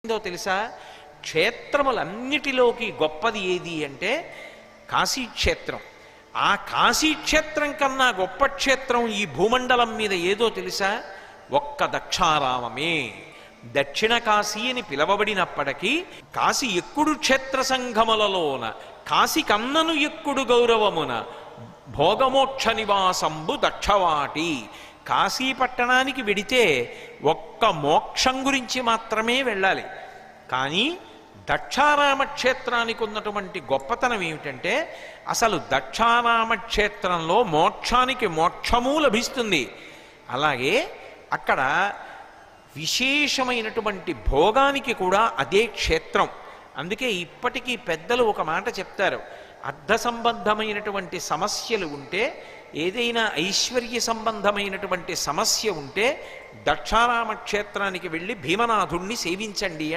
ఏందో తెలుసా? క్షేత్రములన్నిటిలోకి గొప్పది ఏది అంటే కాశీక్షేత్రం. ఆ కాశీక్షేత్రం కన్నా గొప్ప క్షేత్రం ఈ భూమండలం మీద ఏదో తెలుసా? ఒక్క దక్షారామమే. దక్షిణ కాశీ అని పిలవబడినప్పటికీ కాశీ ఎక్కుడు క్షేత్ర సంఘములలోన కాశీ కన్నను ఎక్కుడు గౌరవమున భోగమోక్ష నివాసంబు దక్షవాటి. కాశీ పట్టణానికి వెడితే ఒక్క మోక్షం గురించి మాత్రమే వెళ్ళాలి. కానీ దక్షారామ క్షేత్రానికి ఉన్నటువంటి గొప్పతనం ఏమిటంటే అసలు దక్షారామ క్షేత్రంలో మోక్షానికి మోక్షము లభిస్తుంది. అలాగే అక్కడ విశేషమైనటువంటి భోగానికి కూడా అదే క్షేత్రం. అందుకే ఇప్పటికీ పెద్దలు ఒక మాట చెప్తారు, అర్థ సంబంధమైనటువంటి సమస్యలు ఉంటే, ఏదైనా ఐశ్వర్య సంబంధమైనటువంటి సమస్య ఉంటే దక్షారామ క్షేత్రానికి వెళ్ళి భీమనాథుణ్ణి సేవించండి